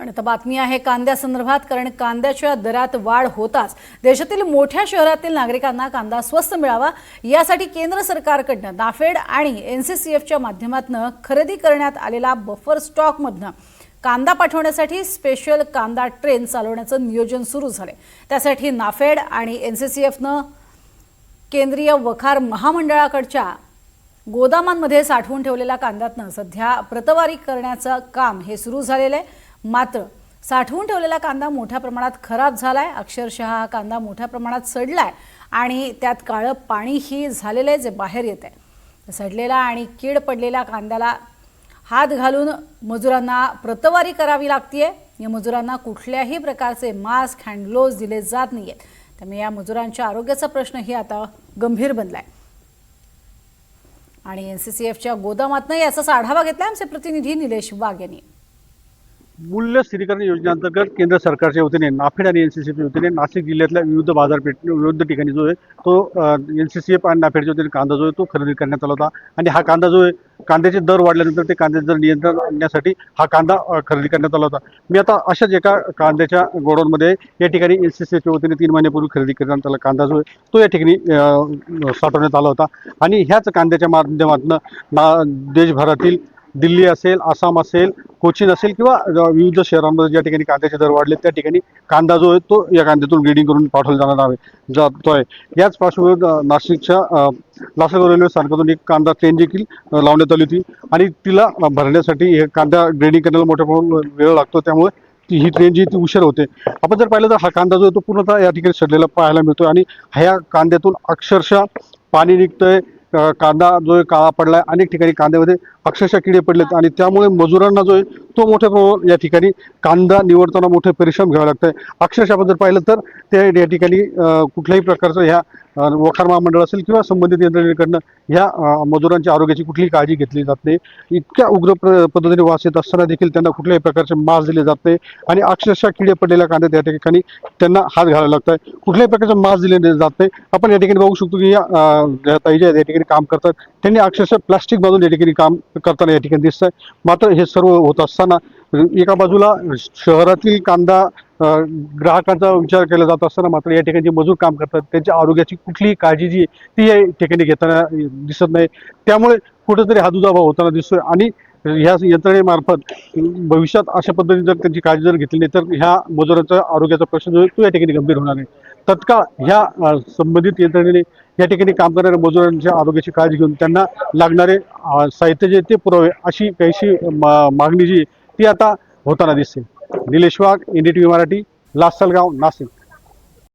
आणि आता बातमी आहे कांद्यासंदर्भात, कारण कांद्याच्या दरात वाढ होताच देशातील मोठ्या शहरातील नागरिकांना कांदा स्वस्त मिळावा यासाठी केंद्र सरकारकडून नाफेड आणि एनसीसीएफच्या माध्यमातून खरेदी करण्यात आलेला बफर स्टॉकमधून कांदा पाठवण्यासाठी स्पेशल कांदा ट्रेन चालवण्याचं नियोजन सुरू झाले। त्यासाठी नाफेड आणि एनसीसीएफनं केंद्रीय वखार महामंडळाकडच्या गोदामांमध्ये साठवून ठेवलेल्या कांद्यातनं सध्या प्रतवारी करण्याचं काम हे सुरू झालेलं आहे। मात्र साठवून ठेवलेला कांदा मोठ्या प्रमाणात खराब झालाय, अक्षरशः हा कांदा मोठ्या प्रमाणात सडलाय आणि त्यात काळं पाणीही झालेलं आहे जे बाहेर येत आहे। सडलेला आणि कीड पडलेल्या कांद्याला हात घालून मजुरांना प्रतवारी करावी लागतेय। या मजुरांना कुठल्याही प्रकारचे मास्क, हँड ग्लोव्ज दिले जात नाहीयेत, त्यामुळे या मजुरांच्या आरोग्याचा प्रश्नही आता गंभीर बनलाय। आणि एनसीसीएफच्या गोदामातनं याचाच आढावा घेतला आमचे प्रतिनिधी निलेश वाघ यांनी। मूल्य स्थिरीकरण योजनेअंतर्गत केंद्र सरकारच्या वतीने नाफेड आणि एनसीसीएफच्या वतीने नाशिक जिल्ह्यातल्या विविध बाजारपेठ विविध ठिकाणी जो आहे तो एनसीसीएफ आणि नाफेडच्या वतीने कांदा जो आहे तो खरेदी करण्यात आला होता। आणि हा कांदा जो आहे, कांद्याचे दर वाढल्यानंतर ते कांद्याचे दर नियंत्रण आणण्यासाठी हा कांदा खरेदी करण्यात आला होता। मी आता अशाच एका कांद्याच्या गोडाऊनमध्ये या ठिकाणी एनसीसीएफच्या वतीने 3 महिन्यापूर्वी खरेदी करण्यात आला कांदा जो आहे तो या ठिकाणी साठवण्यात आला होता। आणि ह्याच कांद्याच्या माध्यमातून देशभरातील दिल्ली असेल, आसाम असेल, कोचीन असेल किंवा विविध शहरांमध्ये ज्या ठिकाणी कांद्याचे दर वाढले त्या ठिकाणी कांदा जो आहे तो या कांद्यातून ग्रेडिंग करून पाठवला जातो आहे। याच पार्श्वभूमीवर नाशिकच्या लासलगाव रेल्वे स्थानकातून एक कांदा ट्रेन देखील लावण्यात आली होती आणि तिला भरण्यासाठी हे कांदा ग्रेडिंग करण्याला मोठ्या प्रमाणात वेळ लागतो, त्यामुळे ही ट्रेन जी ती उशीर होते। आपण जर पाहिलं तर हा कांदा जो आहे तो पूर्णतः या ठिकाणी सडलेला पाहायला मिळतो आणि ह्या कांद्यातून अक्षरशः पाणी निघतंय, कांदा जो आहे काळा पडलाय, अनेक ठिकाणी कांद्यामध्ये अक्षरशः किडे पडलेत आणि त्यामुळे मजुरांना जो आहे तो मोठ्या प्रमाणात या ठिकाणी कांदा निवडताना मोठे परिश्रम घ्यावे लागत आहे। अक्षरशः आपण जर पाहिलं तर त्या या ठिकाणी कुठल्याही प्रकारचं ह्या वखार महामंडळ असेल किंवा संबंधित यंत्रणेकडनं ह्या मजुरांच्या आरोग्याची कुठलीही काळजी घेतली जात नाही। इतक्या उग्र पद्धतीने वास येत असताना देखील त्यांना कुठल्याही प्रकारचे मास्क दिले जात नाही आणि अक्षरशः किडे पडलेल्या कांद्यात या ठिकाणी त्यांना हात घालायला लागत आहे, कुठल्याही प्रकारचे मास्क दिले जात नाही। आपण या ठिकाणी बघू शकतो की या ताई ज्या या ठिकाणी काम करतात त्यांनी अक्षरशः प्लास्टिक बांधून या ठिकाणी काम करताना या ठिकाणी दिसत आहे। मात्र हे सर्व होत असताना एका बाजूला शहरातील कांदा ग्राहकांचा विचार केला जात असताना मात्र या ठिकाणी जे मजूर काम करतात त्यांच्या आरोग्याची कुठलीही काळजी जी ती या ठिकाणी घेताना दिसत नाही। त्यामुळे कुठेतरी हा दुजाभाव होताना दिसतोय आणि ह्या यंत्रणेमार्फत भविष्यात अशा पद्धतीने जर त्यांची काळजी जर घेतली नाही तर ह्या मजुरांचा आरोग्याचा प्रश्न जो आहे तो या ठिकाणी गंभीर होणार आहे। तत्काळ ह्या संबंधित यंत्रणेने या ठिकाणी काम करणाऱ्या मजुरांच्या आरोग्याची काळजी घेऊन त्यांना लागणारे साहित्य जे ते पुरवे अशी काहीशी मागणी जी ती आता होताना दिसते। निलेश वाघ, NDTV मराठी, लासलगाव, नाशिक।